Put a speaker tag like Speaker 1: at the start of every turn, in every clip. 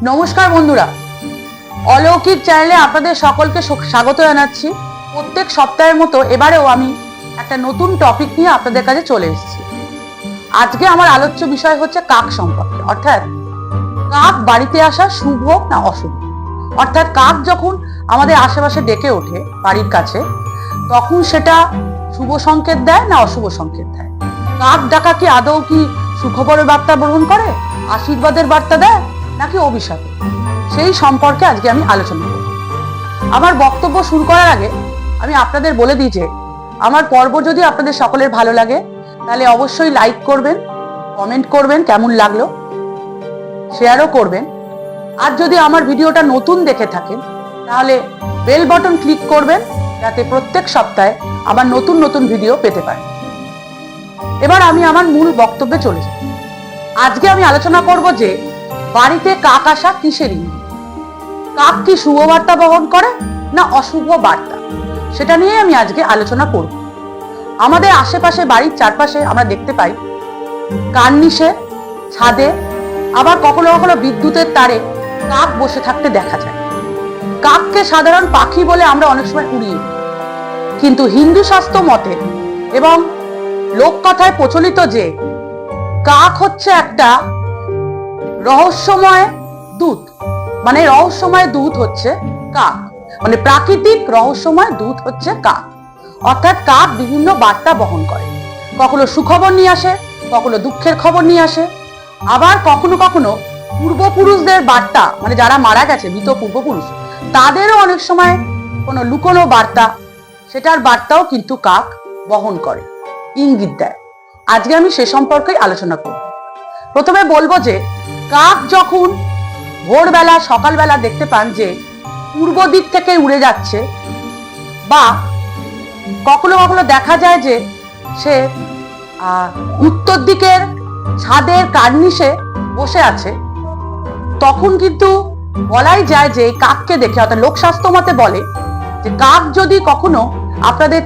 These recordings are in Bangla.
Speaker 1: নমস্কার বন্ধুরা, অলৌকিক চ্যানেলে আপনাদের সকলকে স্বাগত জানাচ্ছি। প্রত্যেক সপ্তাহের মতো এবারেও আমি একটা নতুন টপিক নিয়ে আপনাদের কাছে চলে এসেছি। আজকে আমার আলোচ্য বিষয় হচ্ছে কাক সম্পর্কে, অর্থাৎ কাক বাড়িতে আসা শুভ না অশুভ। অর্থাৎ কাক যখন আমাদের আশেপাশে ডেকে ওঠে বাড়ির কাছে, তখন সেটা শুভ সংকেত দেয় না অশুভ সংকেত দেয়? কাক ডাকা কি আদৌ কি সুখবরের বার্তা বহন করে, আশীর্বাদের বার্তা দেয়, নাকি অভিশাপ? সেই সম্পর্কে আজকে আমি আলোচনা করব। আমার বক্তব্য শুরু করার আগে আমি আপনাদের বলে দিই যে আমার পর্ব যদি আপনাদের সকলের ভালো লাগে তাহলে অবশ্যই লাইক করবেন, কমেন্ট করবেন কেমন লাগলো, শেয়ারও করবেন। আর যদি আমার ভিডিওটা নতুন দেখে থাকেন তাহলে বেল বাটন ক্লিক করবেন, যাতে প্রত্যেক সপ্তাহে আমার নতুন নতুন ভিডিও পেতে পারেন। এবার আমি আমার মূল বক্তব্যে চলে যাই। আজকে আমি আলোচনা করব যে বাড়িতে কাক আসা কিসের ইঙ্গিত। কাক কি শুভ বার্তা বহন করে না অশুভ বার্তা, সেটা নিয়ে আমি আজকে আলোচনা করব। আমাদের আশেপাশে বাড়ির চারপাশে আমরা দেখতে পাই কার্নিশে, ছাদে, আবার কখনো কখনো বিদ্যুতের তারে কাক বসে থাকতে দেখা যায়। কাককে সাধারণ পাখি বলে আমরা অনেক সময় উড়িয়ে দিই, কিন্তু হিন্দু শাস্ত্র মতে এবং লোককথায় প্রচলিত যে কাক হচ্ছে একটা রহস্যময় দূত। মানে রহস্যময় দূত হচ্ছে কাক, মানে প্রাকৃতিক রহস্যময় দূত হচ্ছে কাক। অর্থাৎ কাক বিভিন্ন বার্তা বহন করে, কখনো সুখবর নিয়ে আসে, কখনো দুঃখের খবর নিয়ে আসে, আবার কখনো কখনো পূর্বপুরুষদের বার্তা, মানে যারা মারা গেছে মৃত পূর্বপুরুষ, তাদেরও অনেক সময় কোনো লুকোনো বার্তা, সেটার বার্তাও কিন্তু কাক বহন করে, ইঙ্গিত দেয়। আজকে আমি সে সম্পর্কেই আলোচনা করব। প্রথমে বলবো যে কাক যখন ভোরবেলা সকালবেলা দেখতে পান যে পূর্ব দিক থেকে উড়ে যাচ্ছে, বা কখনো কখনো দেখা যায় যে সে উত্তর দিকের ছাদের কার্নিশে বসে আছে, তখন কিন্তু বলাই যায় যে কাককে দেখে, অর্থাৎ লোকশাস্ত্র মতে বলে যে কাক যদি কখনো আপনাদের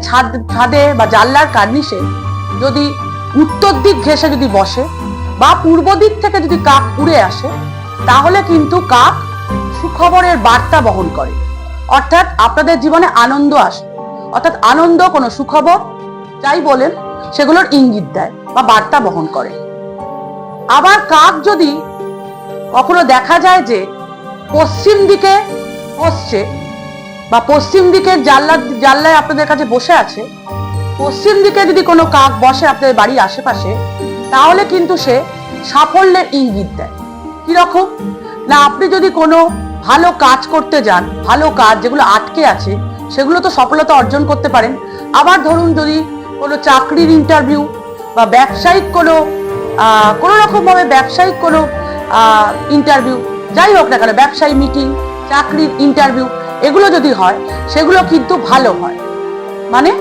Speaker 1: ছাদে বা জানলার কার্নিশে যদি উত্তর দিক ঘেঁষে যদি বসে বা পূর্ব দিক থেকে যদি কাক উড়ে আসে, তাহলে কিন্তু কাক সুখবরের বার্তা বহন করে। অর্থাৎ আপনাদের জীবনে আনন্দ আসে, অর্থাৎ আনন্দ, কোনো সুখবর যাই বলেন সেগুলোর ইঙ্গিত দেয় বা বার্তা বহন করে। আবার কাক যদি কখনো দেখা যায় যে পশ্চিম দিকে বসছে বা পশ্চিম দিকের জানলায় আপনাদের কাছে বসে আছে, পশ্চিম দিকে যদি কোনো কাক বসে আপনাদের বাড়ির আশেপাশে, তাহলে কিন্তু সে সাফল্যের ইঙ্গিত দেয়। কিরকম না, আপনি যদি কোনো ভালো কাজ করতে যান, ভালো কাজ যেগুলো আটকে আছে সেগুলো তো সফলতা অর্জন করতে পারেন। আবার ধরুন যদি কোনো চাকরির ইন্টারভিউ বা ব্যবসায়িক কোনো রকম ভাবে ব্যবসায়িক কোনো ইন্টারভিউ, যাই হোক না কেন, ব্যবসায়ী মিটিং, চাকরির ইন্টারভিউ, এগুলো যদি হয় সেগুলো কিন্তু ভালো হয়। মানে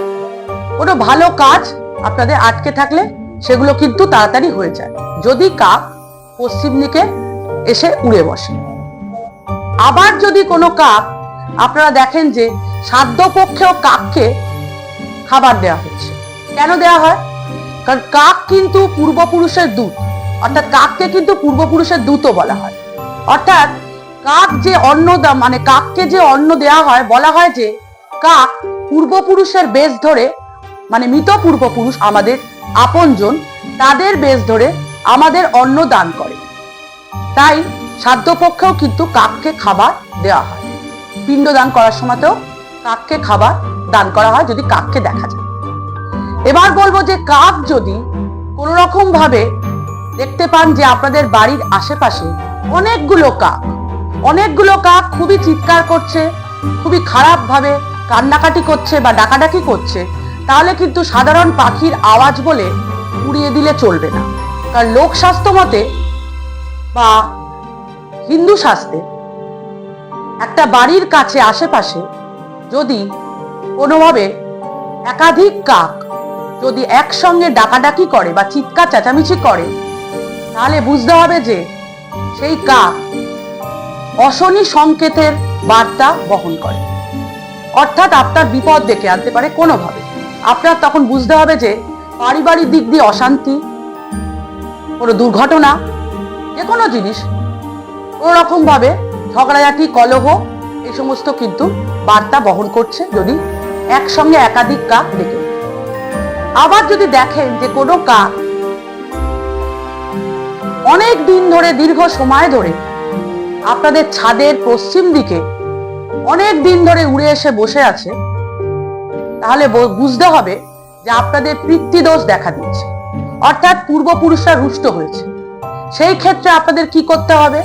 Speaker 1: কোনো ভালো কাজ আপনাদের আটকে থাকলে সেগুলো কিন্তু তাড়াতাড়ি হয়ে যায় যদি কাক পশ্চিম দিকে এসে উড়ে বসে। আবার যদি কোনো কাক আপনারা দেখেন যে সাধ্যপক্ষেও কাককে খাবার দেওয়া হচ্ছে, কেন দেওয়া হয়? কারণ কাক কিন্তু পূর্বপুরুষের দূত, অর্থাৎ কাককে কিন্তু পূর্বপুরুষের দূতও বলা হয়। অর্থাৎ কাক যে অন্ন, মানে কাককে যে অন্ন দেওয়া হয়, বলা হয় যে কাক পূর্বপুরুষের বেশ ধরে, মানে মৃত পূর্বপুরুষ আমাদের আপনজন, তাদের বেশ ধরে আমাদের অন্ন দান করে। তাই সাধ্যপক্ষেও কিন্তু কাককে খাবার দেওয়া হয়। পিণ্ড দান করার সময়তেও কাককে খাবার দান করা হয় যদি কাককে দেখা যায়। এবার বলবো যে কাক যদি কোনো রকম ভাবে দেখতে পান যে আপনাদের বাড়ির আশেপাশে অনেকগুলো কাক খুবই চিৎকার করছে, খুবই খারাপ ভাবে কান্নাকাটি করছে বা ডাকাডাকি করছে, তাহলে কিন্তু সাধারণ পাখির আওয়াজ বলে উড়িয়ে দিলে চলবে না। কারণ লোকশাস্ত্র মতে বা হিন্দু শাস্ত্রে একটা বাড়ির কাছে আশেপাশে যদি কোনোভাবে একাধিক কাক যদি একসঙ্গে ডাকাডাকি করে বা চিৎকার চেঁচামেচি করে, তাহলে বুঝতে হবে যে সেই কাক অশনি সংকেতের বার্তা বহন করে। অর্থাৎ আপনার বিপদ ডেকে আনতে পারে কোনোভাবে। আপনার তখন বুঝতে হবে যে পারিবারিক দিক দিয়ে অশান্তি, কোনো দুর্ঘটনা, যে কোনো জিনিস কোনো রকম ভাবে ঝগড়াঝাটি, কলহ এই সমস্ত কিন্তু বার্তা বহন করছে যদি একসঙ্গে একাধিক কাক ডেকে। আবার যদি দেখেন যে কোনো কাক অনেক দিন ধরে, দীর্ঘ সময় ধরে আপনাদের ছাদের পশ্চিম দিকে অনেক দিন ধরে উড়ে এসে বসে আছে, তাহলে বুঝতে হবে যে আপনাদের পিতৃদোষ দেখা দিচ্ছে, অর্থাৎ পূর্বপুরুষরা রুষ্ট হয়েছে। সেই ক্ষেত্রে আপনাদের কি করতে হবে?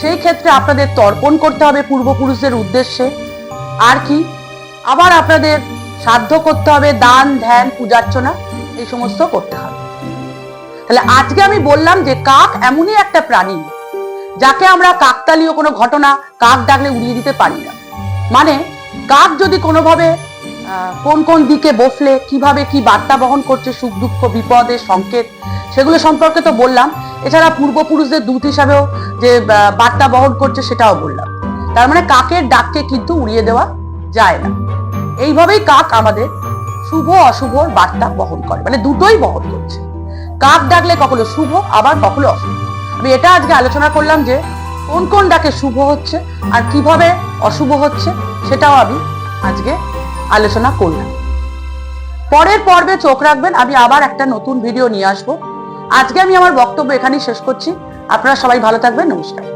Speaker 1: সেই ক্ষেত্রে আপনাদের তর্পণ করতে হবে পূর্বপুরুষদের উদ্দেশ্যে। আর কি, আবার আপনাদের শ্রাদ্ধ করতে হবে, দান ধ্যান পূজার্চনা এই সমস্ত করতে হবে। তাহলে আজকে আমি বললাম যে কাক এমনই একটা প্রাণী যাকে আমরা কাকতালীয় কোনো ঘটনা কাক ডাকলে উড়িয়ে দিতে পারি না। মানে কাক যদি কোনোভাবে কোন কোন দিকে বসলে কিভাবে কি বার্তা বহন করছে, সুখ দুঃখ বিপদের সংকেত, সেগুলো সম্পর্কে তো বললাম। এছাড়া পূর্বপুরুষদের দূত হিসাবেও যে বার্তা বহন করছে সেটাও বললাম। তার মানে কাকের ডাককে কিন্তু উড়িয়ে দেওয়া যায় না। এইভাবেই কাক আমাদের শুভ অশুভ বার্তা বহন করে, মানে দুটোই বহন করছে। কাক ডাকলে কখনো শুভ, আবার কখনো অশুভ। আমি এটা আজকে আলোচনা করলাম যে কোন কোন ডাকে শুভ হচ্ছে আর কিভাবে অশুভ হচ্ছে, সেটাও আমি আজকে আলোচনা করলাম। পরের পর্বে চোখ রাখবেন, আমি আবার একটা নতুন ভিডিও নিয়ে আসবো। আজকে আমি আমার বক্তব্য এখানেই শেষ করছি। আপনারা সবাই ভালো থাকবেন। নমস্কার।